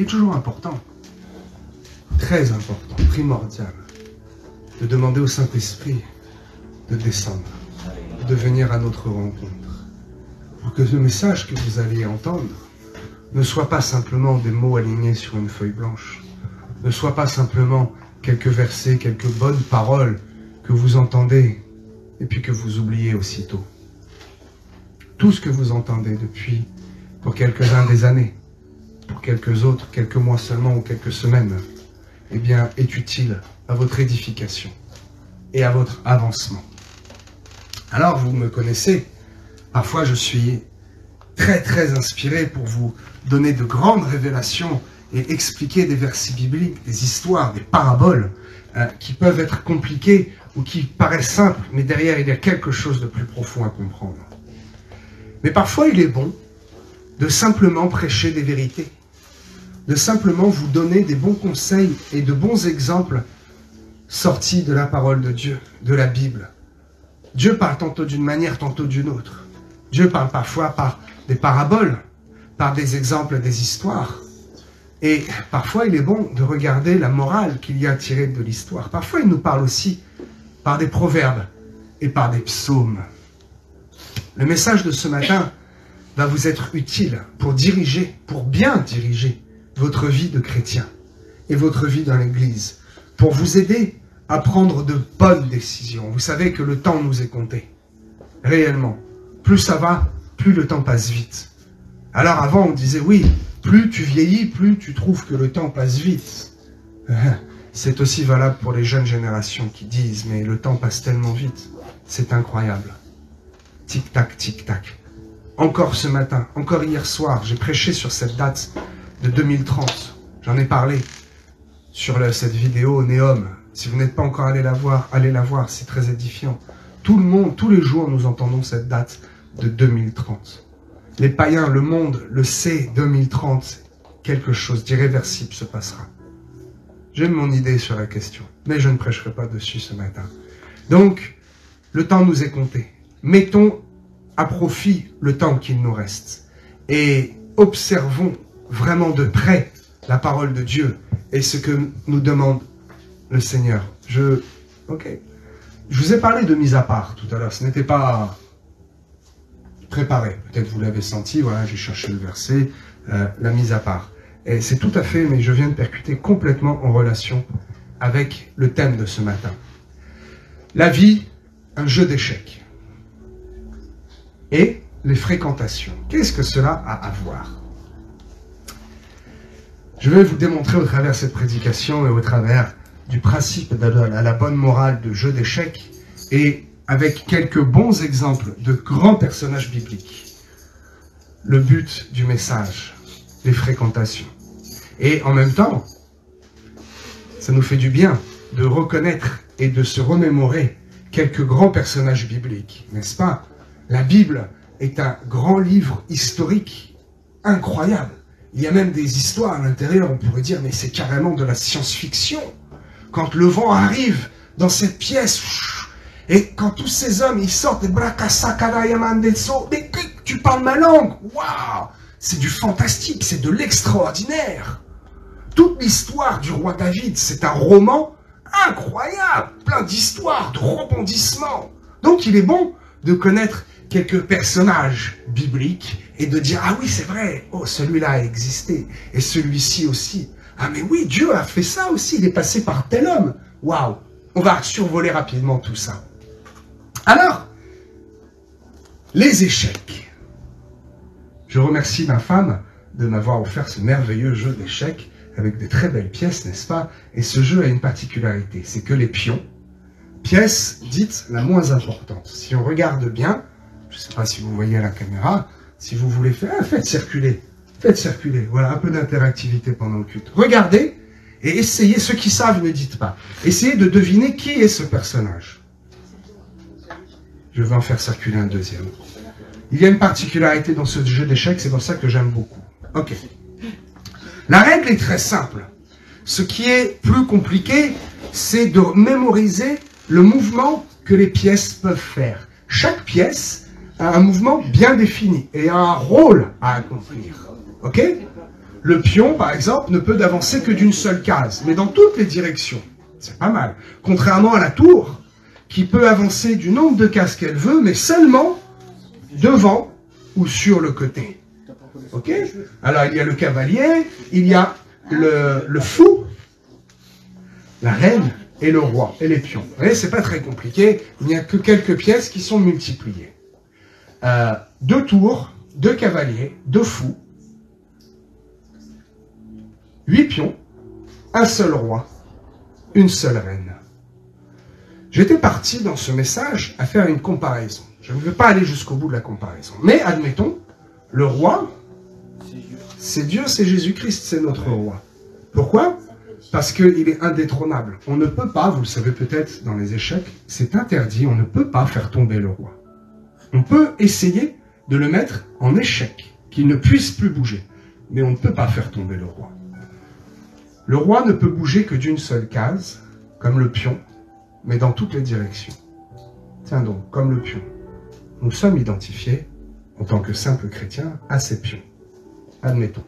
est toujours important, très important, primordial, de demander au Saint-Esprit de descendre, de venir à notre rencontre, pour que le message que vous allez entendre ne soit pas simplement des mots alignés sur une feuille blanche, ne soit pas simplement quelques versets, quelques bonnes paroles que vous entendez et puis que vous oubliez aussitôt. Tout ce que vous entendez depuis, pour quelques-uns des années, pour quelques autres, quelques mois seulement ou quelques semaines, eh bien, est utile à votre édification et à votre avancement. Alors, vous me connaissez, parfois je suis très inspiré pour vous donner de grandes révélations et expliquer des versets bibliques, des histoires, des paraboles qui peuvent être compliquées ou qui paraissent simples, mais derrière il y a quelque chose de plus profond à comprendre. Mais parfois il est bon de simplement prêcher des vérités, de simplement vous donner des bons conseils et de bons exemples sortis de la parole de Dieu, de la Bible. Dieu parle tantôt d'une manière, tantôt d'une autre. Dieu parle parfois par des paraboles, par des exemples, des histoires. Et parfois, il est bon de regarder la morale qu'il y a tirée de l'histoire. Parfois, il nous parle aussi par des proverbes et par des psaumes. Le message de ce matin va vous être utile pour diriger, pour bien diriger votre vie de chrétien et votre vie dans l'Église, pour vous aider à prendre de bonnes décisions. Vous savez que le temps nous est compté, réellement. Plus ça va, plus le temps passe vite. Alors avant, on disait, oui, plus tu vieillis, plus tu trouves que le temps passe vite. C'est aussi valable pour les jeunes générations qui disent, mais le temps passe tellement vite, c'est incroyable. Tic-tac, tic-tac. Encore ce matin, encore hier soir, j'ai prêché sur cette date de 2030. J'en ai parlé sur cette vidéo Néom. Si vous n'êtes pas encore allé la voir, c'est très édifiant. Tout le monde, tous les jours, nous entendons cette date de 2030. Les païens, le monde le sait, 2030, quelque chose d'irréversible se passera. J'ai mon idée sur la question, mais je ne prêcherai pas dessus ce matin. Donc, le temps nous est compté. Mettons à profit le temps qu'il nous reste et observons vraiment de près la parole de Dieu et ce que nous demande le Seigneur. Je vous ai parlé de mise à part tout à l'heure, ce n'était pas préparé. Peut-être vous l'avez senti, voilà, j'ai cherché le verset, la mise à part. Et c'est tout à fait, mais je viens de percuter complètement en relation avec le thème de ce matin. La vie, un jeu d'échecs. Et les fréquentations. Qu'est-ce que cela a à voir? Je vais vous démontrer au travers de cette prédication et au travers du principe de la bonne morale de jeu d'échecs et avec quelques bons exemples de grands personnages bibliques. Le but du message, les fréquentations. Et en même temps, ça nous fait du bien de reconnaître et de se remémorer quelques grands personnages bibliques, n'est-ce pas? La Bible est un grand livre historique incroyable. Il y a même des histoires à l'intérieur, on pourrait dire, mais c'est carrément de la science-fiction. Quand le vent arrive dans cette pièce, et quand tous ces hommes, ils sortent, mais tu parles ma langue, waouh, c'est du fantastique, c'est de l'extraordinaire. Toute l'histoire du roi David, c'est un roman incroyable, plein d'histoires, de rebondissements. Donc il est bon de connaître quelques personnages bibliques et de dire, ah oui, c'est vrai, oh, celui-là a existé, et celui-ci aussi. Ah mais oui, Dieu a fait ça aussi, il est passé par tel homme. Waouh, on va survoler rapidement tout ça. Alors, les échecs. Je remercie ma femme de m'avoir offert ce merveilleux jeu d'échecs avec de très belles pièces, n'est-ce pas? Et ce jeu a une particularité, c'est que les pions, pièce dite la moins importante. Si on regarde bien, je ne sais pas si vous voyez à la caméra, si vous voulez faire, faites circuler, voilà, un peu d'interactivité pendant le culte. Regardez et essayez, ceux qui savent ne dites pas, essayez de deviner qui est ce personnage. Je vais en faire circuler un deuxième. Il y a une particularité dans ce jeu d'échecs, c'est pour ça que j'aime beaucoup. Ok. La règle est très simple. Ce qui est plus compliqué, c'est de mémoriser le mouvement que les pièces peuvent faire. Chaque pièce a un mouvement bien défini et a un rôle à accomplir. Ok? Le pion, par exemple, ne peut avancer que d'une seule case, mais dans toutes les directions. C'est pas mal. Contrairement à la tour, qui peut avancer du nombre de cases qu'elle veut, mais seulement devant ou sur le côté. Ok? Alors, il y a le cavalier, il y a le fou, la reine et le roi, et les pions. Vous voyez, c'est pas très compliqué, il n'y a que quelques pièces qui sont multipliées. 2 tours, 2 cavaliers, 2 fous, 8 pions, un seul roi, une seule reine. J'étais parti dans ce message à faire une comparaison. Je ne veux pas aller jusqu'au bout de la comparaison. Mais admettons, le roi, c'est Dieu, c'est Jésus-Christ, c'est notre roi. Pourquoi? Parce qu'il est indétrônable. On ne peut pas, vous le savez peut-être dans les échecs, c'est interdit, on ne peut pas faire tomber le roi. On peut essayer de le mettre en échec, qu'il ne puisse plus bouger. Mais on ne peut pas faire tomber le roi. Le roi ne peut bouger que d'une seule case, comme le pion, mais dans toutes les directions. Tiens donc, comme le pion. Nous sommes identifiés, en tant que simples chrétiens, à ces pions. Admettons.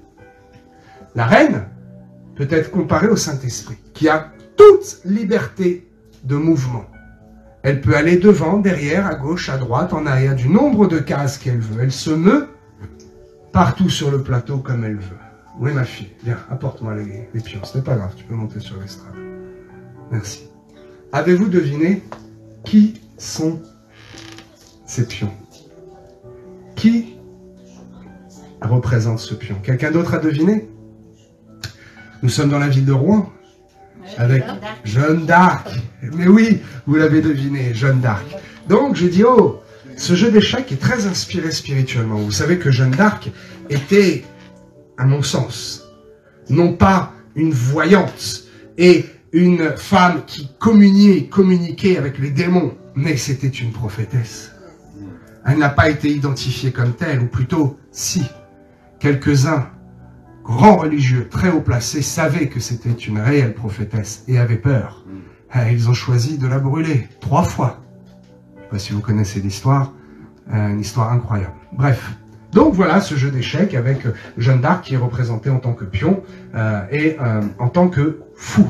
La reine peut être comparée au Saint-Esprit, qui a toute liberté de mouvement. Elle peut aller devant, derrière, à gauche, à droite, en arrière, du nombre de cases qu'elle veut. Elle se meut partout sur le plateau comme elle veut. Oui, ma fille, viens, apporte-moi les pions. Ce n'est pas grave, tu peux monter sur l'estrade. Merci. Avez-vous deviné qui sont ces pions? Qui représente ce pion? Quelqu'un d'autre a deviné? Nous sommes dans la ville de Rouen, avec Jeanne d'Arc. Mais oui, vous l'avez deviné, Jeanne d'Arc. Donc, j'ai dit, oh, ce jeu d'échecs est très inspiré spirituellement. Vous savez que Jeanne d'Arc était, à mon sens, non pas une voyante et une femme qui communiquait avec les démons, mais c'était une prophétesse. Elle n'a pas été identifiée comme telle, ou plutôt, si, quelques-uns, grands religieux, très haut placés, savaient que c'était une réelle prophétesse et avaient peur. Ils ont choisi de la brûler 3 fois. Je ne sais pas si vous connaissez l'histoire, une histoire incroyable. Bref, donc voilà ce jeu d'échecs avec Jeanne d'Arc qui est représentée en tant que pion et en tant que fou.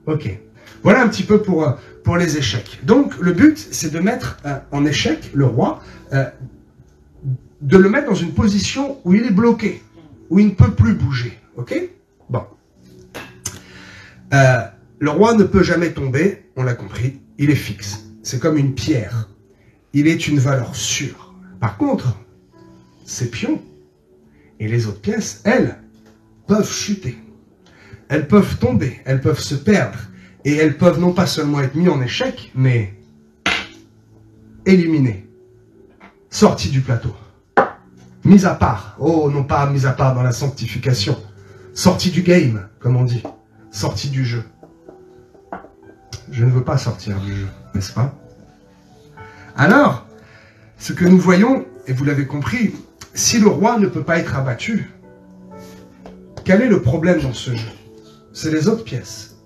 Ok, voilà un petit peu pour les échecs. Donc le but, c'est de mettre en échec le roi, de le mettre dans une position où il est bloqué, où il ne peut plus bouger. Ok? Bon. Le roi ne peut jamais tomber, on l'a compris, il est fixe. C'est comme une pierre. Il est une valeur sûre. Par contre, ces pions et les autres pièces, elles, peuvent chuter. Elles peuvent tomber, elles peuvent se perdre. Et elles peuvent non pas seulement être mises en échec, mais éliminées. Sorties du plateau. Mises à part. Oh, non pas mises à part dans la sanctification. Sorties du game, comme on dit. Sorties du jeu. Je ne veux pas sortir du jeu, n'est-ce pas? Alors, ce que nous voyons, et vous l'avez compris, si le roi ne peut pas être abattu, quel est le problème dans ce jeu? C'est les autres pièces.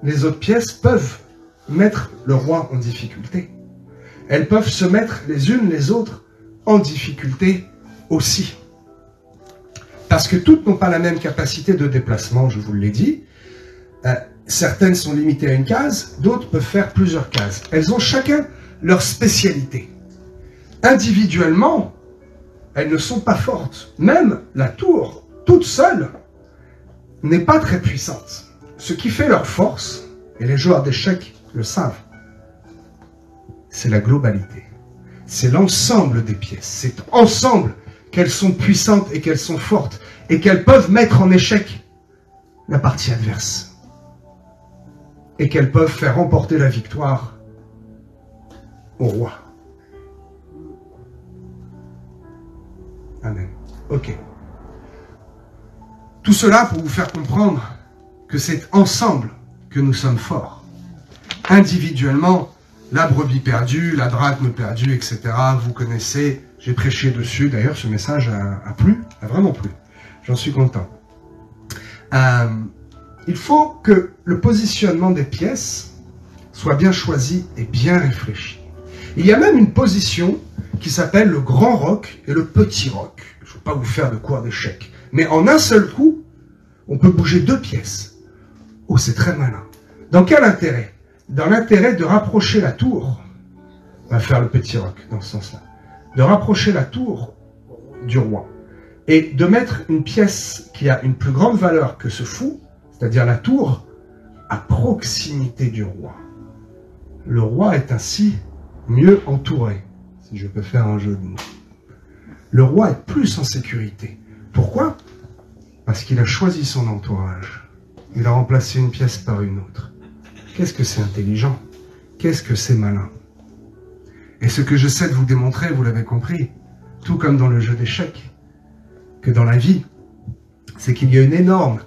Les autres pièces peuvent mettre le roi en difficulté. Elles peuvent se mettre les unes les autres en difficulté aussi. Parce que toutes n'ont pas la même capacité de déplacement, je vous l'ai dit. Certaines sont limitées à une case, d'autres peuvent faire plusieurs cases. Elles ont chacun leur spécialité. Individuellement, elles ne sont pas fortes. Même la tour, toute seule, n'est pas très puissante. Ce qui fait leur force, et les joueurs d'échecs le savent, c'est la globalité. C'est l'ensemble des pièces. C'est ensemble qu'elles sont puissantes et qu'elles sont fortes et qu'elles peuvent mettre en échec la partie adverse. Et qu'elles peuvent faire remporter la victoire au roi. Amen. Ok. Tout cela pour vous faire comprendre que c'est ensemble que nous sommes forts. Individuellement, la brebis perdue, la drachme perdue, etc. Vous connaissez, j'ai prêché dessus. D'ailleurs, ce message a plu, a vraiment plu. J'en suis content. Il faut que le positionnement des pièces soit bien choisi et bien réfléchi. Il y a même une position qui s'appelle le grand roc et le petit roc. Je ne veux pas vous faire de cours d'échecs, Mais en un seul coup, on peut bouger 2 pièces. Oh, c'est très malin. Dans quel intérêt? Dans l'intérêt de rapprocher la tour. On va faire le petit roc dans ce sens-là. De rapprocher la tour du roi. Et de mettre une pièce qui a une plus grande valeur que ce fou, c'est-à-dire la tour, à proximité du roi. Le roi est ainsi mieux entouré, si je peux faire un jeu de mots. Le roi est plus en sécurité. Pourquoi? Parce qu'il a choisi son entourage. Il a remplacé une pièce par une autre. Qu'est-ce que c'est intelligent? Qu'est-ce que c'est malin? Et ce que j'essaie de vous démontrer, vous l'avez compris, tout comme dans le jeu d'échecs, que dans la vie, c'est qu'il y a une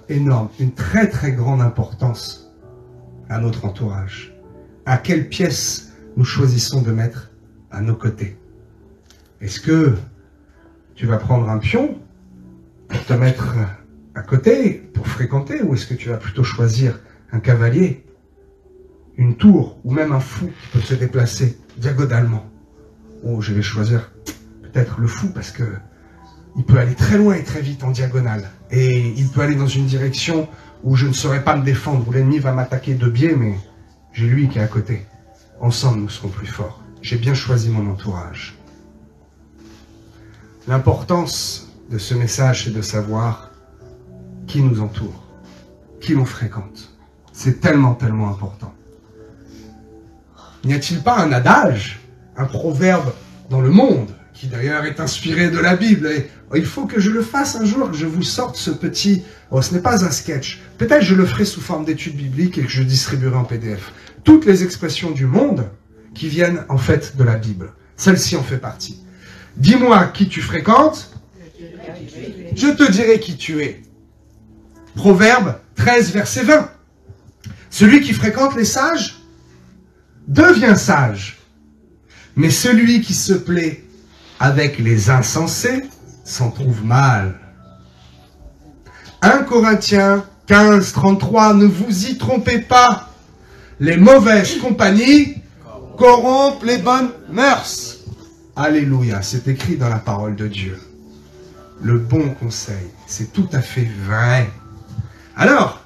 une très très grande importance à notre entourage. À quelle pièce nous choisissons de mettre à nos côtés? Est-ce que tu vas prendre un pion pour te mettre à côté, pour fréquenter, ou est-ce que tu vas plutôt choisir un cavalier, une tour, ou même un fou qui peut se déplacer diagonalement? Oh, je vais choisir peut-être le fou parce que il peut aller très loin et très vite en diagonale. Et il peut aller dans une direction où je ne saurais pas me défendre, où l'ennemi va m'attaquer de biais, mais j'ai lui qui est à côté. Ensemble, nous serons plus forts. J'ai bien choisi mon entourage. L'importance de ce message, c'est de savoir qui nous entoure, qui l'on fréquente. C'est tellement, tellement important. N'y a-t-il pas un adage, un proverbe dans le monde, qui d'ailleurs est inspiré de la Bible, et il faut que je le fasse un jour, que je vous sorte ce petit... Oh, ce n'est pas un sketch. Peut-être je le ferai sous forme d'études bibliques et que je distribuerai en PDF. Toutes les expressions du monde qui viennent en fait de la Bible. Celle-ci en fait partie. Dis-moi qui tu fréquentes, je te dirai qui tu es. Proverbe 13, verset 20. Celui qui fréquente les sages devient sage. Mais celui qui se plaît avec les insensés s'en trouve mal. 1 Corinthiens 15, 33, ne vous y trompez pas. Les mauvaises compagnies corrompent les bonnes mœurs. Alléluia, c'est écrit dans la parole de Dieu. Le bon conseil, c'est tout à fait vrai. Alors,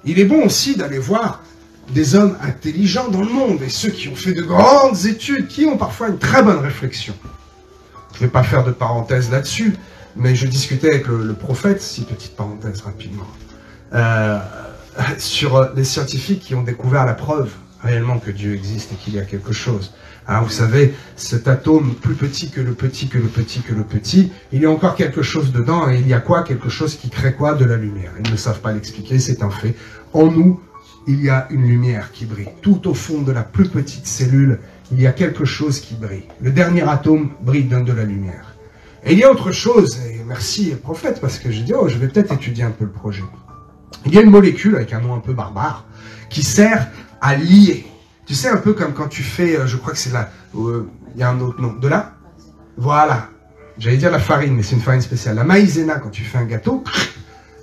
il est bon aussi d'aller voir des hommes intelligents dans le monde, et ceux qui ont fait de grandes études, qui ont parfois une très bonne réflexion. Je ne vais pas faire de parenthèse là-dessus, mais je discutais avec le prophète, si petite parenthèse rapidement, sur les scientifiques qui ont découvert la preuve réellement que Dieu existe et qu'il y a quelque chose. Alors vous savez, cet atome plus petit que le petit, que le petit, que le petit, il y a encore quelque chose dedans, et il y a quoi? Quelque chose qui crée quoi? De la lumière. Ils ne savent pas l'expliquer, c'est un fait. En nous, il y a une lumière qui brille. Tout au fond de la plus petite cellule, il y a quelque chose qui brille. Le dernier atome brille, donne de la lumière. Et il y a autre chose, et merci prophète, parce que j'ai dit, oh, je vais peut-être étudier un peu le projet. Il y a une molécule, avec un nom un peu barbare, qui sert à lier. Tu sais, un peu comme quand tu fais, je crois que c'est là, il y a un autre nom, de là. Voilà. J'allais dire la farine, mais c'est une farine spéciale. La maïzena, quand tu fais un gâteau,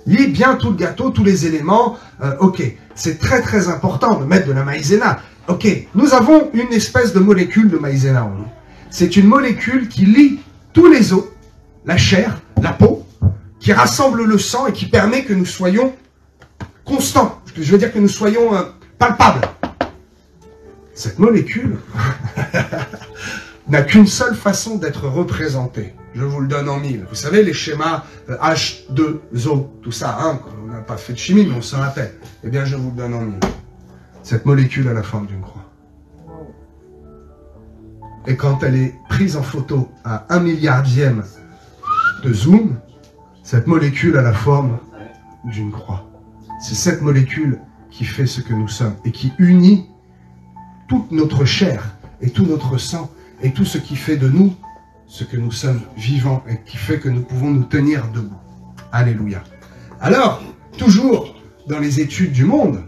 lie bien tout le gâteau, tous les éléments. Ok, c'est très très important de mettre de la maïzena. Ok, nous avons une espèce de molécule de maïzena en nous. C'est une molécule qui lie tous les os, la chair, la peau, qui rassemble le sang et qui permet que nous soyons constants. Je veux dire que nous soyons palpables. Cette molécule n'a qu'une seule façon d'être représentée. Je vous le donne en mille. Vous savez, les schémas H2O, tout ça, hein, on n'a pas fait de chimie, mais on se rappelle. Eh bien, je vous le donne en mille. Cette molécule a la forme d'une croix. Et quand elle est prise en photo à 1 milliardième de zoom, cette molécule a la forme d'une croix. C'est cette molécule qui fait ce que nous sommes et qui unit toute notre chair et tout notre sang et tout ce qui fait de nous ce que nous sommes vivants et qui fait que nous pouvons nous tenir debout. Alléluia. Alors, toujours dans les études du monde,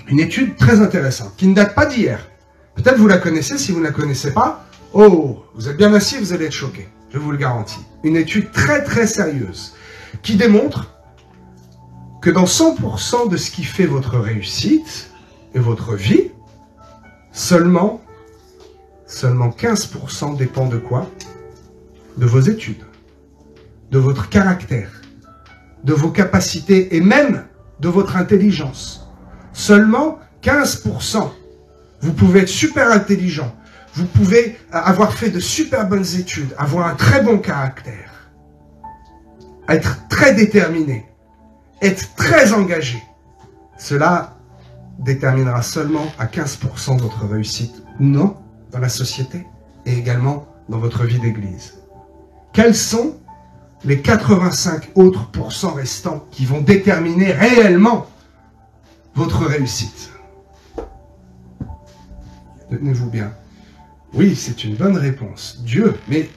une étude très intéressante qui ne date pas d'hier. Peut-être vous la connaissez, si vous ne la connaissez pas, oh, vous êtes bien assis, vous allez être choqués, je vous le garantis. Une étude très très sérieuse qui démontre que dans 100% de ce qui fait votre réussite et votre vie, seulement 15% dépend de quoi? De vos études, de votre caractère, de vos capacités et même de votre intelligence. Seulement 15%. Vous pouvez être super intelligent. Vous pouvez avoir fait de super bonnes études, avoir un très bon caractère, être très déterminé, être très engagé. Cela déterminera seulement à 15% votre réussite ou non dans la société et également dans votre vie d'église. Quels sont les 85 autres pourcents restants qui vont déterminer réellement votre réussite? Tenez-vous bien. Oui, c'est une bonne réponse. Dieu, mais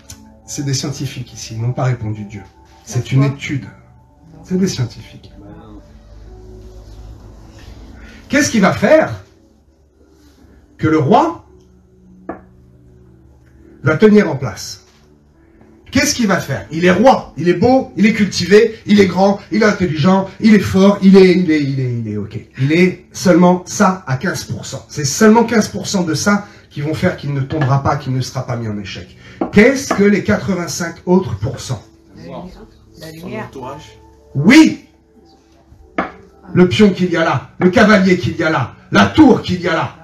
c'est des scientifiques ici, ils n'ont pas répondu Dieu. C'est une étude. C'est des scientifiques. Qu'est-ce qui va faire que le roi va tenir en place? Qu'est-ce qu'il va faire? Il est roi, il est beau, il est cultivé, il est grand, il est intelligent, il est fort, il est ok. Il est seulement ça à 15%. C'est seulement 15% de ça qui vont faire qu'il ne tombera pas, qu'il ne sera pas mis en échec. Qu'est-ce que les 85 autres pourcents? La lumière. Son entourage. Oui! Le pion qu'il y a là, le cavalier qu'il y a là, la tour qu'il y a là,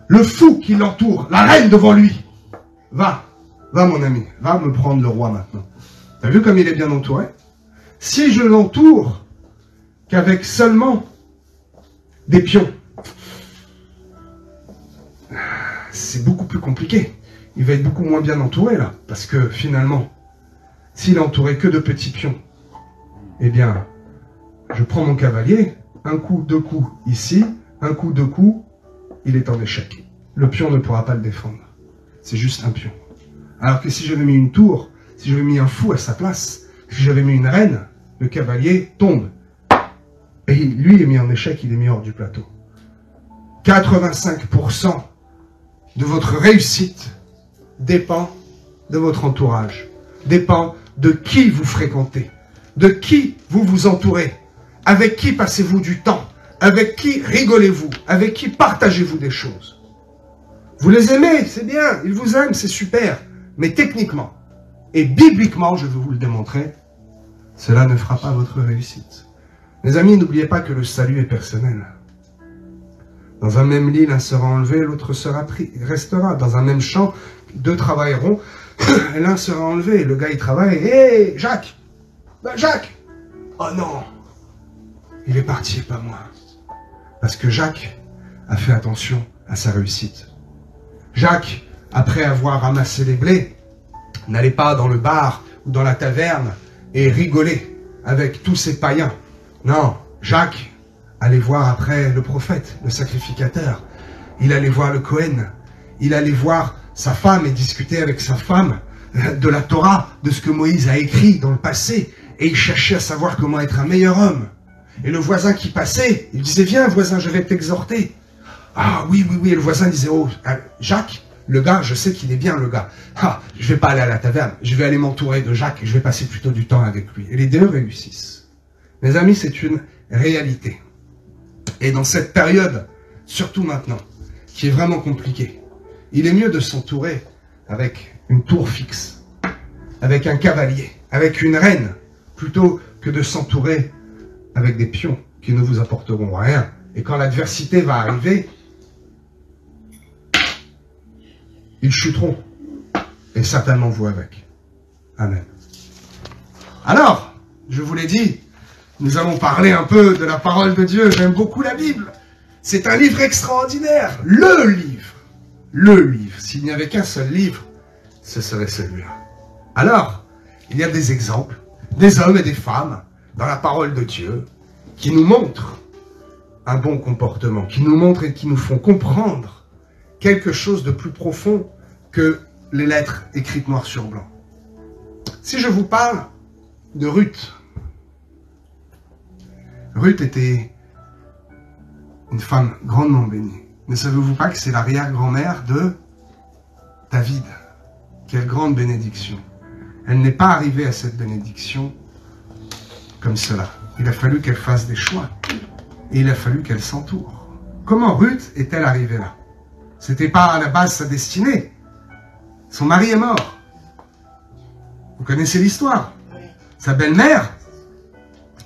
le fou qui l'entoure, la reine devant lui. Va mon ami, va me prendre le roi maintenant. T'as vu comme il est bien entouré? Si je l'entoure qu'avec seulement des pions, c'est beaucoup plus compliqué. Il va être beaucoup moins bien entouré là, parce que finalement, s'il est entouré que de petits pions, eh bien, je prends mon cavalier, un coup, deux coups ici, un coup, deux coups, il est en échec. Le pion ne pourra pas le défendre. C'est juste un pion. Alors que si j'avais mis une tour, si j'avais mis un fou à sa place, si j'avais mis une reine, le cavalier tombe. Et lui est mis en échec, il est mis hors du plateau. 85% de votre réussite dépend de votre entourage, dépend de qui vous fréquentez, de qui vous vous entourez, avec qui passez-vous du temps, avec qui rigolez-vous, avec qui partagez-vous des choses. Vous les aimez, c'est bien, ils vous aiment, c'est super, mais techniquement et bibliquement, je vais vous le démontrer, cela ne fera pas votre réussite. Mes amis, n'oubliez pas que le salut est personnel. Dans un même lit, l'un sera enlevé, l'autre sera pris, restera. Dans un même champ, deux travailleront, et l'un sera enlevé. Le gars, il travaille. Hé, Jacques! Ben, Jacques! Oh non! Il est parti, pas moi. Parce que Jacques a fait attention à sa réussite. Jacques, après avoir ramassé les blés, n'allait pas dans le bar ou dans la taverne et rigoler avec tous ces païens. Non, Jacques allait voir après le prophète, le sacrificateur. Il allait voir le Cohen. Il allait voir sa femme et discuter avec sa femme de la Torah, de ce que Moïse a écrit dans le passé. Et il cherchait à savoir comment être un meilleur homme. Et le voisin qui passait, il disait, viens voisin, je vais t'exhorter. Ah oui, oui, oui. Et le voisin disait, oh, Jacques, le gars, je sais qu'il est bien le gars. Ah, je vais pas aller à la taverne, je vais aller m'entourer de Jacques et je vais passer plutôt du temps avec lui. Et les deux réussissent. Mes amis, c'est une réalité. Et dans cette période, surtout maintenant, qui est vraiment compliquée, il est mieux de s'entourer avec une tour fixe, avec un cavalier, avec une reine, plutôt que de s'entourer avec des pions qui ne vous apporteront rien. Et quand l'adversité va arriver, ils chuteront. Et certainement vous avec. Amen. Alors, je vous l'ai dit, nous allons parler un peu de la parole de Dieu. J'aime beaucoup la Bible. C'est un livre extraordinaire. Le livre. Le livre. S'il n'y avait qu'un seul livre, ce serait celui-là. Alors, il y a des exemples, des hommes et des femmes, dans la parole de Dieu, qui nous montrent un bon comportement, qui nous montrent et qui nous font comprendre quelque chose de plus profond que les lettres écrites noir sur blanc. Si je vous parle de Ruth, Ruth était une femme grandement bénie. Ne savez-vous pas que c'est l'arrière-grand-mère de David? Quelle grande bénédiction. Elle n'est pas arrivée à cette bénédiction comme cela. Il a fallu qu'elle fasse des choix. Et il a fallu qu'elle s'entoure. Comment Ruth est-elle arrivée là? C'était pas à la base sa destinée. Son mari est mort. Vous connaissez l'histoire. Sa belle-mère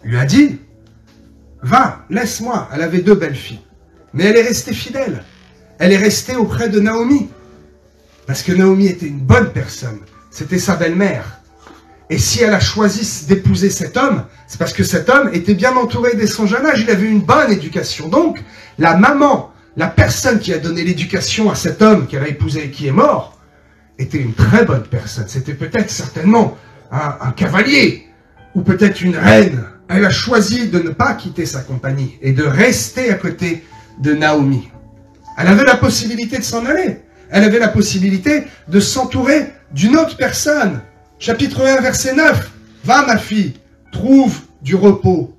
lui a dit, va, laisse-moi. Elle avait 2 belles filles. Mais elle est restée fidèle. Elle est restée auprès de Naomi. Parce que Naomi était une bonne personne. C'était sa belle-mère. Et si elle a choisi d'épouser cet homme, c'est parce que cet homme était bien entouré dès son jeune âge. Il avait une bonne éducation. Donc, la maman, la personne qui a donné l'éducation à cet homme qu'elle a épousé et qui est mort, était une très bonne personne. C'était peut-être certainement un cavalier ou peut-être une reine. Elle a choisi de ne pas quitter sa compagnie et de rester à côté de Naomi. Elle avait la possibilité de s'en aller. Elle avait la possibilité de s'entourer d'une autre personne. Chapitre 1, verset 9. Va, ma fille, trouve du repos.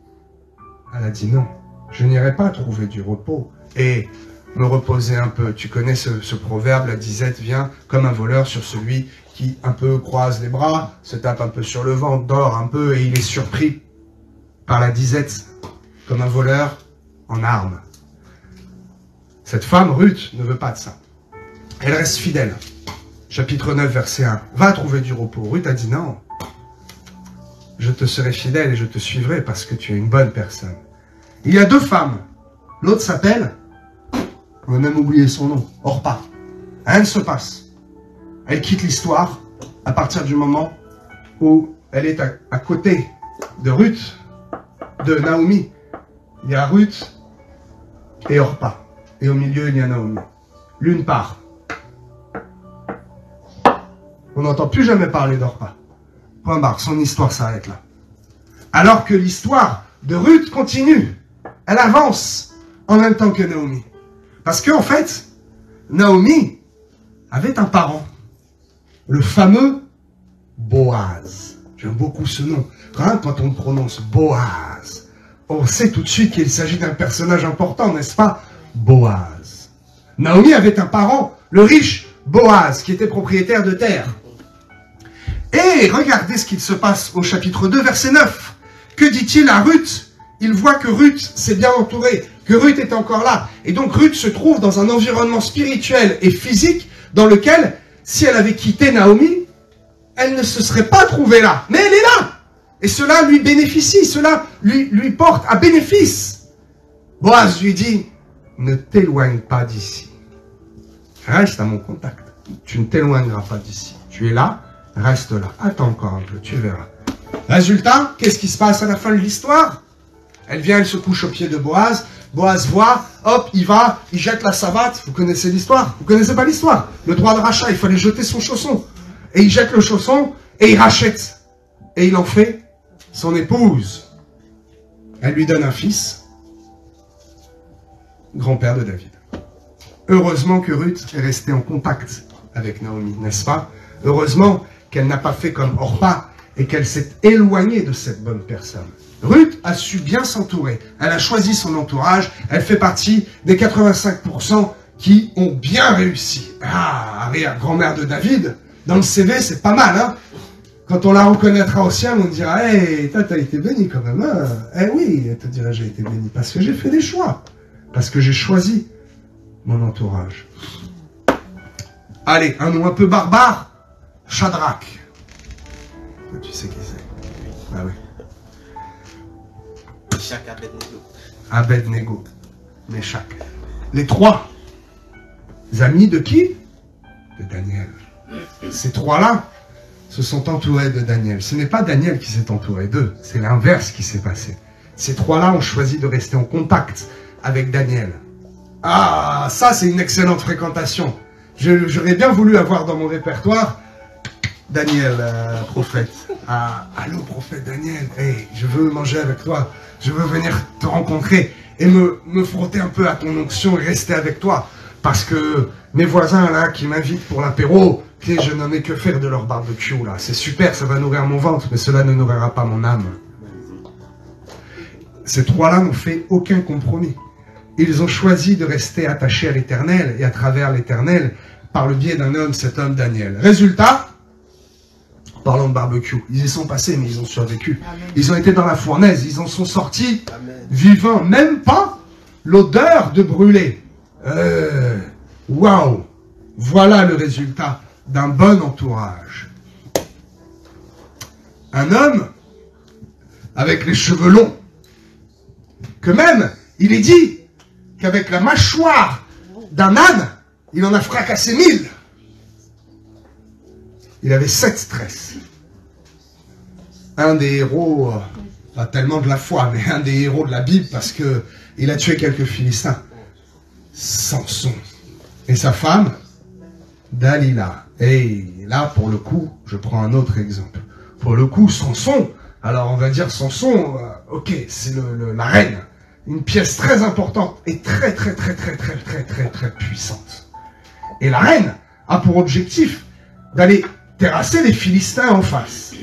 Elle a dit non, je n'irai pas trouver du repos et me reposer un peu. Tu connais ce proverbe, la disette vient comme un voleur sur celui qui un peu croise les bras, se tape un peu sur le ventre, dort un peu et il est surpris par la disette comme un voleur en armes. Cette femme, Ruth, ne veut pas de ça. Elle reste fidèle. Chapitre 9, verset 1. Va trouver du repos. Ruth a dit non. Je te serai fidèle et je te suivrai parce que tu es une bonne personne. Il y a 2 femmes. L'autre s'appelle, on va même oublier son nom, Orpa. Rien ne se passe. Elle quitte l'histoire à partir du moment où elle est à côté de Ruth, de Naomi. Il y a Ruth et Orpa. Et au milieu, il y a Naomi. L'une part. On n'entend plus jamais parler d'Orpa. Point barre, son histoire s'arrête là. Alors que l'histoire de Ruth continue. Elle avance en même temps que Naomi. Parce qu'en fait, Naomi avait un parent. Le fameux Boaz. J'aime beaucoup ce nom. Quand on prononce Boaz, on sait tout de suite qu'il s'agit d'un personnage important, n'est-ce pas? Boaz. Naomi avait un parent, le riche Boaz, qui était propriétaire de terre. Et regardez ce qu'il se passe au chapitre 2, verset 9. Que dit-il à Ruth? Il voit que Ruth s'est bien entourée, que Ruth est encore là. Et donc Ruth se trouve dans un environnement spirituel et physique dans lequel, si elle avait quitté Naomi, elle ne se serait pas trouvée là. Mais elle est là. Et cela lui bénéficie, cela lui porte à bénéfice. Boaz lui dit, ne t'éloigne pas d'ici. Reste à mon contact. Tu ne t'éloigneras pas d'ici. Tu es là, reste là. Attends encore un peu, tu verras. Résultat, qu'est-ce qui se passe à la fin de l'histoire? Elle vient, elle se couche au pied de Boaz. Boaz voit, hop, il va, il jette la savate. Vous connaissez l'histoire? Vous connaissez pas l'histoire? Le droit de rachat, il fallait jeter son chausson. Et il jette le chausson et il rachète. Et il en fait son épouse. Elle lui donne un fils, grand-père de David. Heureusement que Ruth est restée en contact avec Naomi, n'est-ce pas? Heureusement qu'elle n'a pas fait comme Orpa et qu'elle s'est éloignée de cette bonne personne. Ruth a su bien s'entourer. Elle a choisi son entourage. Elle fait partie des 85% qui ont bien réussi. Ah, grand-mère de David, dans le CV, c'est pas mal, hein? Quand on la reconnaîtra au ciel, on dira, hey, toi, t'as été béni quand même, hein? Eh oui, elle te dira, j'ai été béni parce que j'ai fait des choix. Parce que j'ai choisi mon entourage. Allez, un nom un peu barbare, Shadrach. Tu sais qui c'est? Ah oui. Meshach, Abednego. Abednego. Meshach. Les 3 amis de qui? De Daniel. Ces 3-là se sont entourés de Daniel. Ce n'est pas Daniel qui s'est entouré d'eux, c'est l'inverse qui s'est passé. Ces 3-là ont choisi de rester en contact avec Daniel. Ah, ça c'est une excellente fréquentation. J'aurais bien voulu avoir dans mon répertoire Daniel, prophète. Ah, allô, prophète Daniel. Hey, je veux manger avec toi. Je veux venir te rencontrer et me frotter un peu à ton onction et rester avec toi. Parce que mes voisins, là, qui m'invitent pour l'apéro, je n'en ai que faire de leur barbecue, là. C'est super, ça va nourrir mon ventre, mais cela ne nourrira pas mon âme. Ces 3-là n'ont fait aucun compromis. Ils ont choisi de rester attachés à l'Éternel et à travers l'Éternel par le biais d'un homme, cet homme Daniel. Résultat, parlons de barbecue, ils y sont passés mais ils ont survécu. Amen. Ils ont été dans la fournaise, ils en sont sortis vivants, même pas l'odeur de brûlé. Waouh! Voilà le résultat d'un bon entourage. Un homme avec les cheveux longs. Que même, il est dit qu'avec la mâchoire d'un âne, il en a fracassé 1000. Il avait 7 tresses. Un des héros, pas tellement de la foi, mais un des héros de la Bible, parce que il a tué quelques Philistins. Samson. Et sa femme, Dalila. Et là, pour le coup, je prends un autre exemple. Pour le coup, Samson, alors on va dire Samson, ok, c'est la reine. Une pièce très importante et très puissante. Et la reine a pour objectif d'aller terrasser les Philistins en face.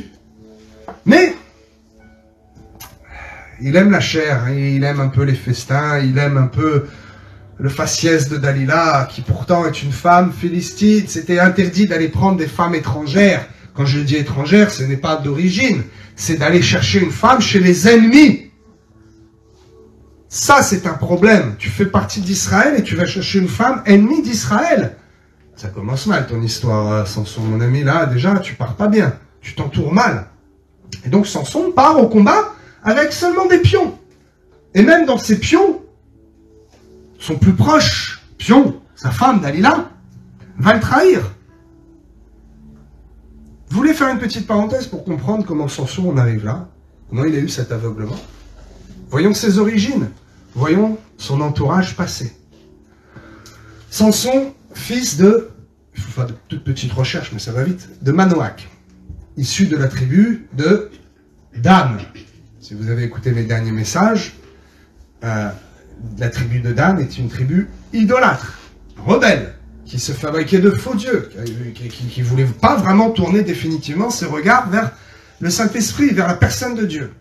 Mais il aime la chair, et il aime un peu les festins, il aime un peu le faciès de Dalila, qui pourtant est une femme philistine. C'était interdit d'aller prendre des femmes étrangères. Quand je dis étrangère, ce n'est pas d'origine, c'est d'aller chercher une femme chez les ennemis. Ça, c'est un problème. Tu fais partie d'Israël et tu vas chercher une femme ennemie d'Israël. Ça commence mal ton histoire, Samson, mon ami. Là, déjà, tu pars pas bien. Tu t'entoures mal. Et donc, Samson part au combat avec seulement des pions. Et même dans ces pions, son plus proche pion, sa femme, Dalila, va le trahir. Vous voulez faire une petite parenthèse pour comprendre comment Samson en arrive là? Comment il a eu cet aveuglement? Voyons ses origines. Voyons son entourage passé. Samson, fils de, il faut faire de toutes petites recherches, mais ça va vite, de Manoach, issu de la tribu de Dan. Si vous avez écouté mes derniers messages, la tribu de Dan est une tribu idolâtre, rebelle, qui se fabriquait de faux dieux, qui ne voulait pas vraiment tourner définitivement ses regards vers le Saint-Esprit, vers la personne de Dieu.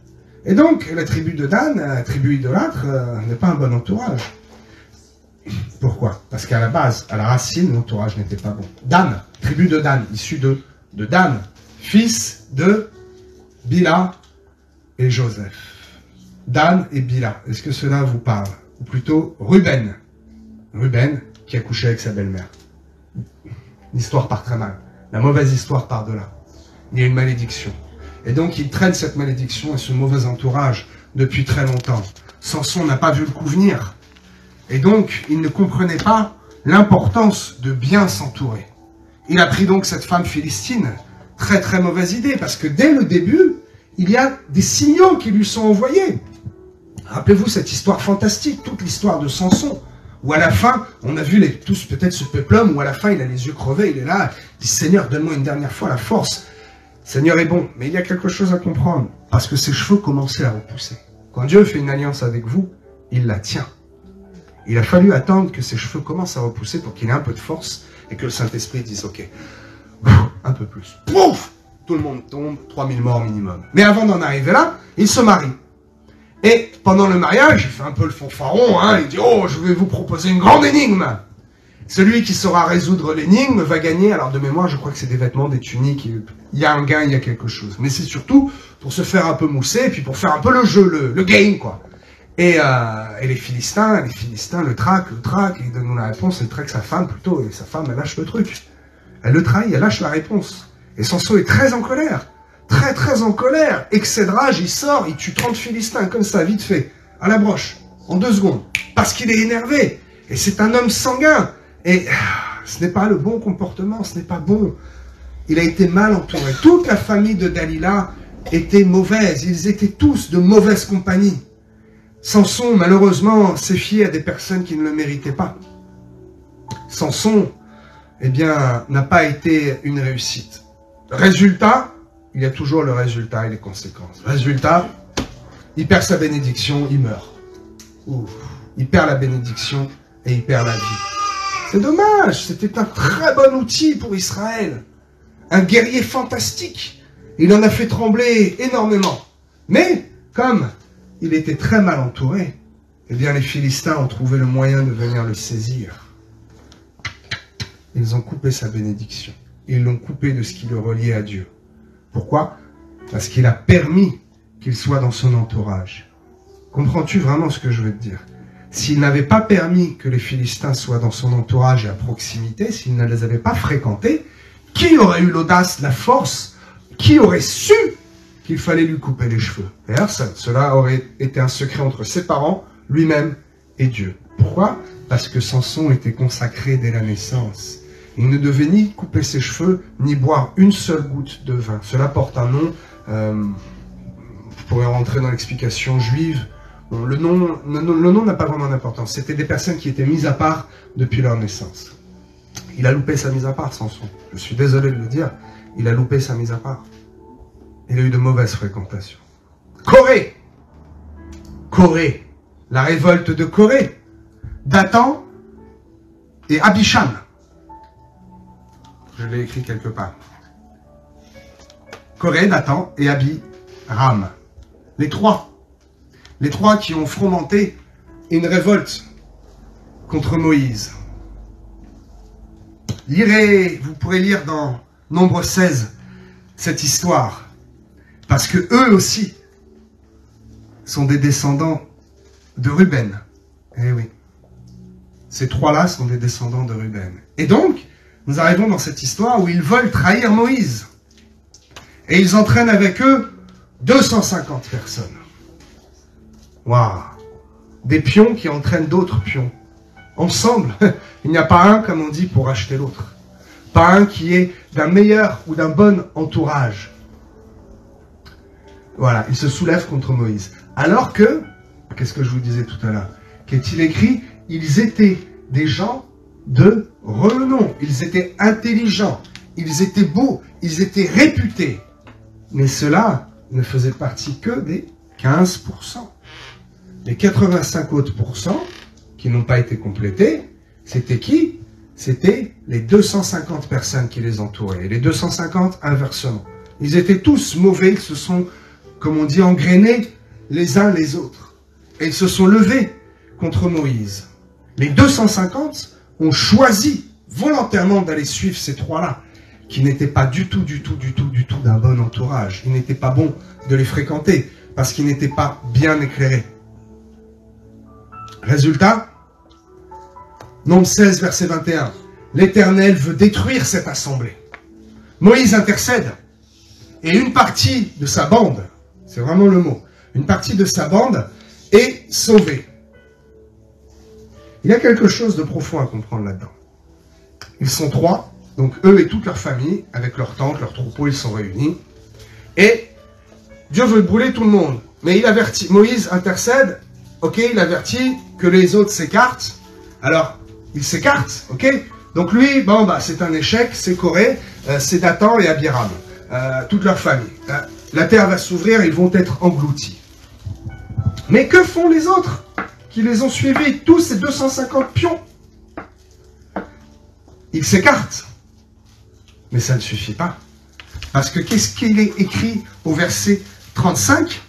Et donc, la tribu de Dan, la tribu idolâtre, n'est pas un bon entourage. Pourquoi? Parce qu'à la base, à la racine, l'entourage n'était pas bon. Dan, tribu de Dan, issu de Dan, fils de Bila et Joseph. Dan et Bila, est-ce que cela vous parle? Ou plutôt Ruben. Ruben qui a couché avec sa belle-mère. L'histoire part très mal. La mauvaise histoire part de là. Il y a une malédiction. Et donc il traîne cette malédiction et ce mauvais entourage depuis très longtemps. Samson n'a pas vu le coup venir. Et donc il ne comprenait pas l'importance de bien s'entourer. Il a pris donc cette femme philistine. Très mauvaise idée, parce que dès le début, il y a des signaux qui lui sont envoyés. Rappelez-vous cette histoire fantastique, toute l'histoire de Samson, où à la fin, on a vu tous peut-être ce peuple-homme, où à la fin il a les yeux crevés, il est là, il dit « Seigneur, donne-moi une dernière fois la force ». Seigneur est bon, mais il y a quelque chose à comprendre, parce que ses cheveux commençaient à repousser. Quand Dieu fait une alliance avec vous, il la tient. Il a fallu attendre que ses cheveux commencent à repousser pour qu'il ait un peu de force, et que le Saint-Esprit dise « Ok, un peu plus. » Pouf! Tout le monde tombe, 3000 morts minimum. Mais avant d'en arriver là, il se marie. Et pendant le mariage, il fait un peu le fanfaron, hein, il dit « Oh, je vais vous proposer une grande énigme !» Celui qui saura résoudre l'énigme va gagner, alors de mémoire, je crois que c'est des vêtements, des tuniques, il y a un gain, il y a quelque chose. Mais c'est surtout pour se faire un peu mousser, et puis pour faire un peu le jeu, le game, quoi. Et les Philistins, le traquent, et ils donnent la réponse, il traque sa femme plutôt, et sa femme, elle lâche le truc. Elle le trahit, elle lâche la réponse. Et Samson est très en colère. Très en colère. Excès de rage, il sort, il tue 30 Philistins comme ça, vite fait, à la broche, en 2 secondes. Parce qu'il est énervé. Et c'est un homme sanguin. Et ce n'est pas le bon comportement, ce n'est pas bon. Il a été mal entouré. Toute la famille de Dalila était mauvaise. Ils étaient tous de mauvaise compagnie. Samson, malheureusement, s'est fié à des personnes qui ne le méritaient pas. Samson, eh bien, n'a pas été une réussite. Résultat, il y a toujours le résultat et les conséquences. Résultat, il perd sa bénédiction, il meurt. Ouf. Il perd la bénédiction et il perd la vie. C'est dommage, c'était un très bon outil pour Israël. Un guerrier fantastique. Il en a fait trembler énormément. Mais, comme il était très mal entouré, eh bien les Philistins ont trouvé le moyen de venir le saisir. Ils ont coupé sa bénédiction. Ils l'ont coupé de ce qui le reliait à Dieu. Pourquoi? Parce qu'il a permis qu'il soit dans son entourage. Comprends-tu vraiment ce que je veux te dire? S'il n'avait pas permis que les Philistins soient dans son entourage et à proximité, s'il ne les avait pas fréquentés, qui aurait eu l'audace, la force, qui aurait su qu'il fallait lui couper les cheveux. D'ailleurs, cela aurait été un secret entre ses parents, lui-même et Dieu. Pourquoi? Parce que Samson était consacré dès la naissance. Il ne devait ni couper ses cheveux, ni boire une seule goutte de vin. Cela porte un nom, vous pourrez rentrer dans l'explication juive. Bon, le nom n'a pas vraiment d'importance. C'était des personnes qui étaient mises à part depuis leur naissance. Il a loupé sa mise à part, Samson. Je suis désolé de le dire, il a loupé sa mise à part. Il a eu de mauvaises fréquentations. Corée, la révolte de Corée, Dathan et Abisham. Je l'ai écrit quelque part. Corée, Dathan et Abiram. Les trois qui ont fomenté une révolte contre Moïse. Vous pourrez lire dans Nombre 16 cette histoire. Parce que eux aussi sont des descendants de Ruben. Eh oui. Ces trois-là sont des descendants de Ruben. Et donc, nous arrivons dans cette histoire où ils veulent trahir Moïse. Et ils entraînent avec eux 250 personnes. Waouh! Des pions qui entraînent d'autres pions. Ensemble, il n'y a pas un, comme on dit, pour acheter l'autre. Pas un qui est d'un meilleur ou d'un bon entourage. Voilà, ils se soulèvent contre Moïse. Alors que, qu'est-ce que je vous disais tout à l'heure? Qu'est-il écrit? Ils étaient des gens de renom. Ils étaient intelligents. Ils étaient beaux. Ils étaient réputés. Mais cela ne faisait partie que des 15%. Les 85 autres pourcents qui n'ont pas été complétés, c'était qui? C'était les 250 personnes qui les entouraient. Et les 250, inversement. Ils étaient tous mauvais. Ils se sont, comme on dit, engrainés les uns les autres. Et ils se sont levés contre Moïse. Les 250 ont choisi volontairement d'aller suivre ces trois-là, qui n'étaient pas du tout d'un bon entourage. Il n'était pas bon de les fréquenter, parce qu'ils n'étaient pas bien éclairés. Résultat, Nombre 16, verset 21. L'Éternel veut détruire cette assemblée. Moïse intercède, et une partie de sa bande, c'est vraiment le mot, une partie de sa bande est sauvée. Il y a quelque chose de profond à comprendre là-dedans. Ils sont trois, donc eux et toute leur famille, avec leurs tentes, leurs troupeaux, ils sont réunis. Et Dieu veut brûler tout le monde. Mais il avertit, Moïse intercède, ok, il avertit que les autres s'écartent. Alors, il s'écarte, ok. Donc lui, bon, bah, c'est un échec, c'est Corée, c'est Dathan et Abiram, toute leur famille. La terre va s'ouvrir, ils vont être engloutis. Mais que font les autres qui les ont suivis, tous ces 250 pions? Ils s'écartent. Mais ça ne suffit pas. Parce que qu'est-ce qu'il est écrit au verset 35?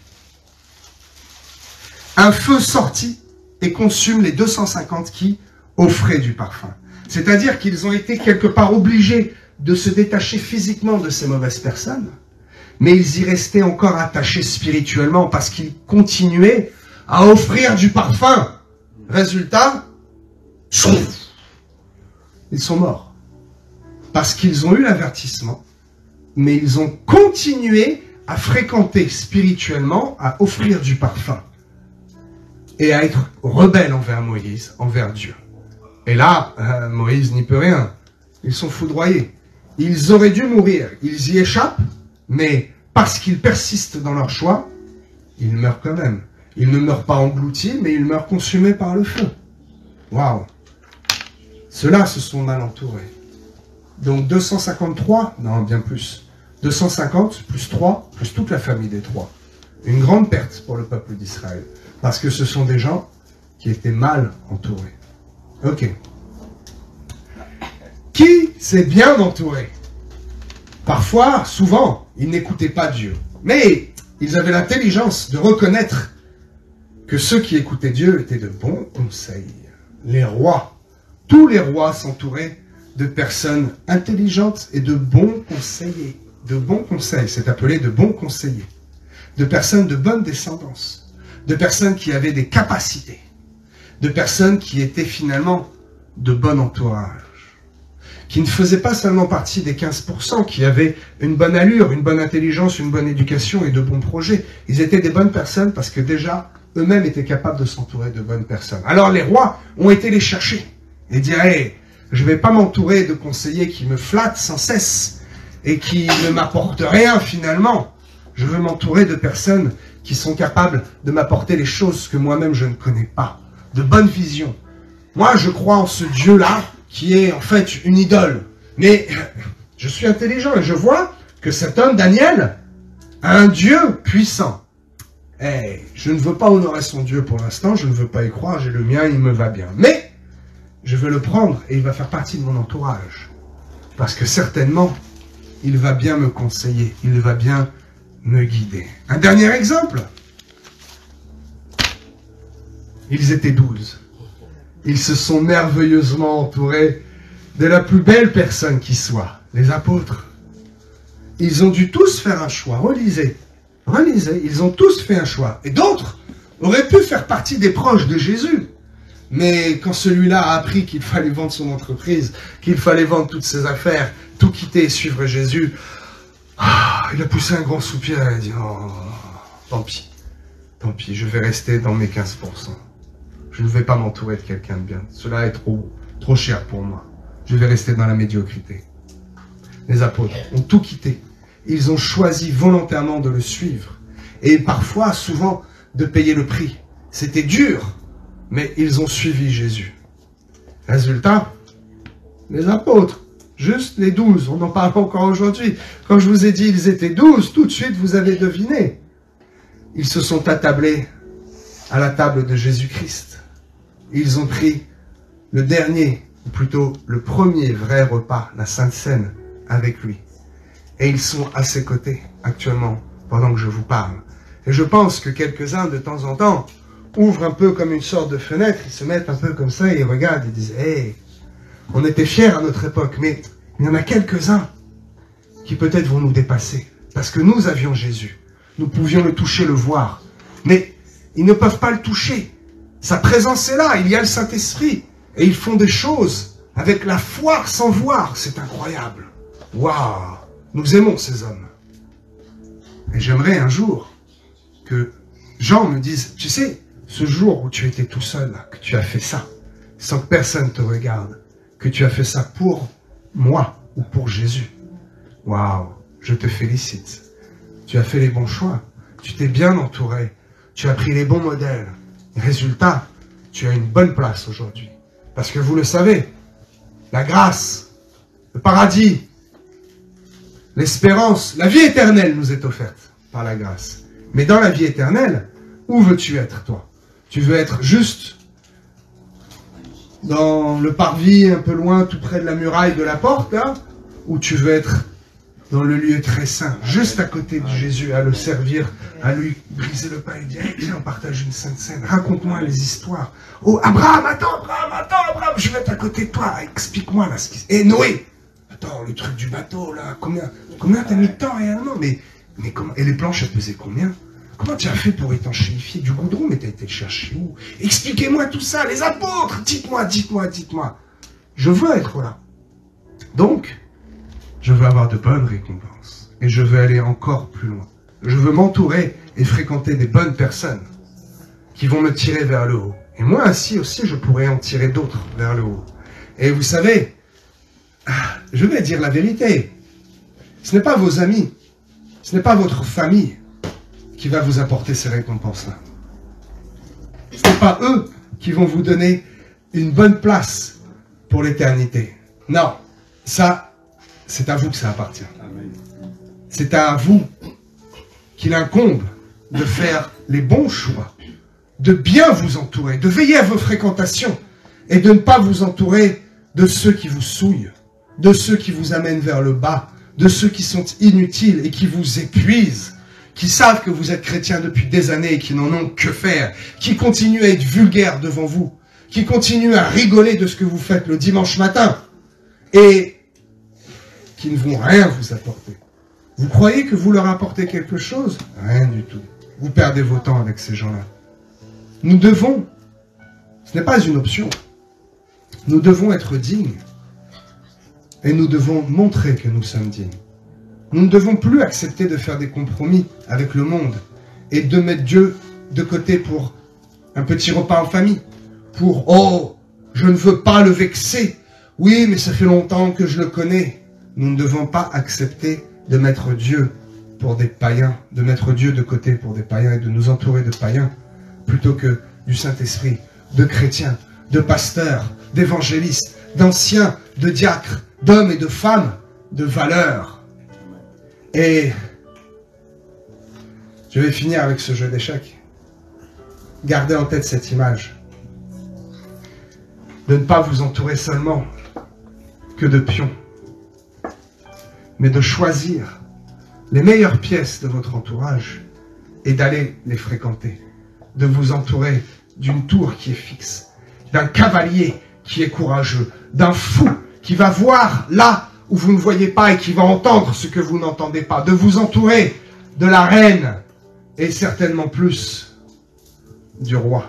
Un feu sortit et consume les 250 qui offraient du parfum. C'est-à-dire qu'ils ont été quelque part obligés de se détacher physiquement de ces mauvaises personnes, mais ils y restaient encore attachés spirituellement parce qu'ils continuaient à offrir du parfum. Résultat, ils sont morts. Parce qu'ils ont eu l'avertissement, mais ils ont continué à fréquenter spirituellement, à offrir du parfum. Et à être rebelles envers Moïse, envers Dieu. Et là, Moïse n'y peut rien. Ils sont foudroyés. Ils auraient dû mourir. Ils y échappent, mais parce qu'ils persistent dans leur choix, ils meurent quand même. Ils ne meurent pas engloutis, mais ils meurent consumés par le feu. Waouh! Ceux-là se sont mal entourés. Donc 253, non, bien plus. 250, plus 3, plus toute la famille des trois. Une grande perte pour le peuple d'Israël. Parce que ce sont des gens qui étaient mal entourés. Ok. Qui s'est bien entouré? Parfois, souvent, ils n'écoutaient pas Dieu. Mais ils avaient l'intelligence de reconnaître que ceux qui écoutaient Dieu étaient de bons conseils. Les rois, tous les rois s'entouraient de personnes intelligentes et de bons conseillers. De bons conseils, c'est appelé de bons conseillers. De personnes de bonne descendance. De personnes qui avaient des capacités. De personnes qui étaient finalement de bon entourage. qui ne faisaient pas seulement partie des 15%, qui avaient une bonne allure, une bonne intelligence, une bonne éducation et de bons projets. Ils étaient des bonnes personnes parce que déjà, eux-mêmes étaient capables de s'entourer de bonnes personnes. Alors les rois ont été les chercher et dire, hey, je ne vais pas m'entourer de conseillers qui me flattent sans cesse et qui ne m'apportent rien finalement. Je veux m'entourer de personnes qui sont capables de m'apporter les choses que moi-même je ne connais pas, de bonnes visions. Moi, je crois en ce Dieu-là, qui est en fait une idole. Mais je suis intelligent et je vois que cet homme, Daniel, a un Dieu puissant. Hey, je ne veux pas honorer son Dieu pour l'instant, je ne veux pas y croire, j'ai le mien, il me va bien. Mais, je veux le prendre et il va faire partie de mon entourage. Parce que certainement, il va bien me conseiller, il va bien me guider. Un dernier exemple. Ils étaient 12. Ils se sont merveilleusement entourés de la plus belle personne qui soit, les apôtres. Ils ont dû tous faire un choix. Relisez, relisez, ils ont tous fait un choix. Et d'autres auraient pu faire partie des proches de Jésus. Mais quand celui-là a appris qu'il fallait vendre son entreprise, qu'il fallait vendre toutes ses affaires, tout quitter et suivre Jésus, il a poussé un grand soupir et a dit, oh, tant pis, je vais rester dans mes 15%. Je ne vais pas m'entourer de quelqu'un de bien. Cela est trop cher pour moi. Je vais rester dans la médiocrité. Les apôtres ont tout quitté. Ils ont choisi volontairement de le suivre. Et parfois, souvent, de payer le prix. C'était dur, mais ils ont suivi Jésus. Résultat, les apôtres, juste les 12, on en parle encore aujourd'hui. Quand je vous ai dit ils étaient 12, tout de suite vous avez deviné. Ils se sont attablés à la table de Jésus-Christ. Ils ont pris le dernier, ou plutôt le premier vrai repas, la Sainte Seine, avec lui. Et ils sont à ses côtés, actuellement, pendant que je vous parle. Et je pense que quelques-uns, de temps en temps, ouvrent un peu comme une sorte de fenêtre, ils se mettent un peu comme ça, et ils regardent, ils disent, hey, on était fiers à notre époque, mais il y en a quelques-uns qui peut-être vont nous dépasser. Parce que nous avions Jésus. Nous pouvions le toucher, le voir. Mais ils ne peuvent pas le toucher. Sa présence est là, il y a le Saint-Esprit. Et ils font des choses avec la foi sans voir. C'est incroyable. Waouh! Nous aimons ces hommes. Et j'aimerais un jour que Jean me dise, tu sais, ce jour où tu étais tout seul, que tu as fait ça, sans que personne te regarde, que tu as fait ça pour moi ou pour Jésus. Waouh! Je te félicite. Tu as fait les bons choix. Tu t'es bien entouré. Tu as pris les bons modèles. Résultat, tu as une bonne place aujourd'hui. Parce que vous le savez, la grâce, le paradis, l'espérance, la vie éternelle nous est offerte par la grâce. Mais dans la vie éternelle, où veux-tu être, toi? Tu veux être juste dans le parvis, un peu loin, tout près de la muraille de la porte, là? Ou tu veux être dans le lieu très saint, juste à côté de Jésus, à le servir, à lui briser le pain et dire, hey, viens, on partage une sainte scène, raconte-moi les histoires. Oh, Abraham, attends, Abraham, je vais être à côté de toi, explique-moi là ce qui... Et Noé, attends, le truc du bateau, là, combien t'as mis de temps réellement? Mais comment... Et les planches, elles pesaient combien? Comment tu as fait pour étanchéifier du goudron? Mais t'as été le chercher où? Expliquez-moi tout ça, les apôtres, dites-moi. Je veux être là. Donc, je veux avoir de bonnes récompenses. Et je veux aller encore plus loin. Je veux m'entourer et fréquenter des bonnes personnes qui vont me tirer vers le haut. Et moi, ainsi aussi, je pourrais en tirer d'autres vers le haut. Et vous savez, je vais dire la vérité. Ce n'est pas vos amis, ce n'est pas votre famille qui va vous apporter ces récompenses-là. Ce n'est pas eux qui vont vous donner une bonne place pour l'éternité. Non, ça... c'est à vous que ça appartient. C'est à vous qu'il incombe de faire les bons choix, de bien vous entourer, de veiller à vos fréquentations et de ne pas vous entourer de ceux qui vous souillent, de ceux qui vous amènent vers le bas, de ceux qui sont inutiles et qui vous épuisent, qui savent que vous êtes chrétiens depuis des années et qui n'en ont que faire, qui continuent à être vulgaires devant vous, qui continuent à rigoler de ce que vous faites le dimanche matin et qui ne vont rien vous apporter. Vous croyez que vous leur apportez quelque chose? Rien du tout. Vous perdez vos temps avec ces gens-là. Nous devons, ce n'est pas une option, nous devons être dignes Et nous devons montrer que nous sommes dignes. Nous ne devons plus accepter de faire des compromis avec le monde et de mettre Dieu de côté pour un petit repas en famille. Pour, oh, je ne veux pas le vexer. Oui, mais ça fait longtemps que je le connais. Nous ne devons pas accepter de mettre Dieu pour des païens, de mettre Dieu de côté pour des païens et de nous entourer de païens, plutôt que du Saint-Esprit, de chrétiens, de pasteurs, d'évangélistes, d'anciens, de diacres, d'hommes et de femmes, de valeurs. Et je vais finir avec ce jeu d'échecs. Gardez en tête cette image. De ne pas vous entourer seulement que de pions, mais de choisir les meilleures pièces de votre entourage et d'aller les fréquenter. De vous entourer d'une tour qui est fixe, d'un cavalier qui est courageux, d'un fou qui va voir là où vous ne voyez pas et qui va entendre ce que vous n'entendez pas. De vous entourer de la reine et certainement plus du roi,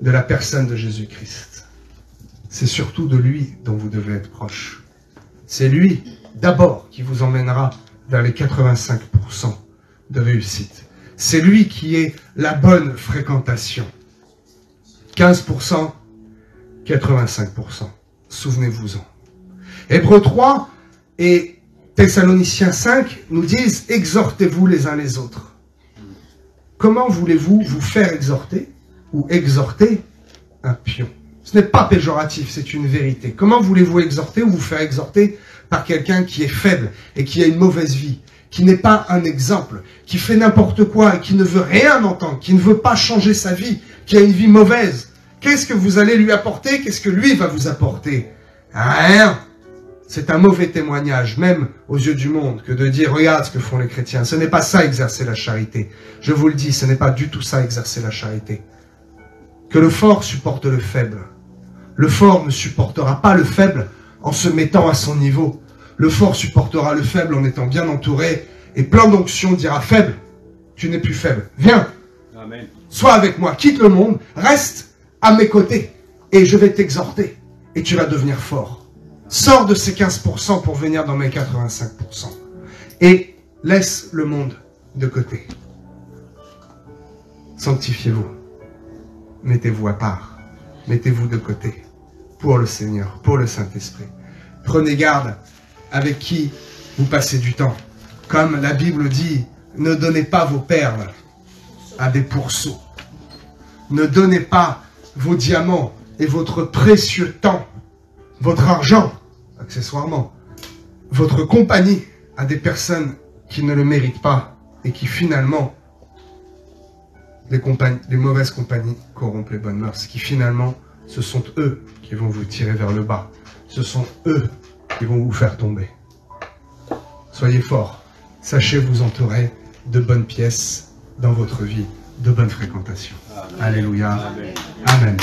de la personne de Jésus-Christ. C'est surtout de lui dont vous devez être proche. C'est lui, d'abord, qui vous emmènera vers les 85% de réussite. C'est lui qui est la bonne fréquentation. 15%, 85%. Souvenez-vous-en. Hébreux 3 et Thessaloniciens 5 nous disent « Exhortez-vous les uns les autres ». Comment voulez-vous vous faire exhorter ou exhorter un pion? Ce n'est pas péjoratif, c'est une vérité. Comment voulez-vous exhorter ou vous faire exhorter par quelqu'un qui est faible et qui a une mauvaise vie, qui n'est pas un exemple, qui fait n'importe quoi et qui ne veut rien entendre, qui ne veut pas changer sa vie, qui a une vie mauvaise? Qu'est-ce que vous allez lui apporter? Qu'est-ce que lui va vous apporter? Rien. C'est un mauvais témoignage, même aux yeux du monde, que de dire « Regarde ce que font les chrétiens ». Ce n'est pas ça exercer la charité. Je vous le dis, ce n'est pas du tout ça exercer la charité. Que le fort supporte le faible. Le fort ne supportera pas le faible en se mettant à son niveau. Le fort supportera le faible en étant bien entouré. Et plein d'onction dira « Faible, tu n'es plus faible. Viens, Amen. Sois avec moi, quitte le monde, reste à mes côtés. Et je vais t'exhorter. Et tu vas devenir fort. Sors de ces 15% pour venir dans mes 85%. Et laisse le monde de côté. Sanctifiez-vous. Mettez-vous à part. Mettez-vous de côté. Pour le Seigneur, pour le Saint-Esprit. Prenez garde avec qui vous passez du temps. Comme la Bible dit, ne donnez pas vos perles à des pourceaux. Ne donnez pas vos diamants et votre précieux temps, votre argent, accessoirement, votre compagnie à des personnes qui ne le méritent pas et qui finalement, les mauvaises compagnies corrompent les bonnes mœurs, qui finalement, ce sont eux qui vont vous tirer vers le bas. Ce sont eux qui vont vous faire tomber. Soyez forts. Sachez vous entourer de bonnes pièces dans votre vie, de bonnes fréquentations. Alléluia. Amen.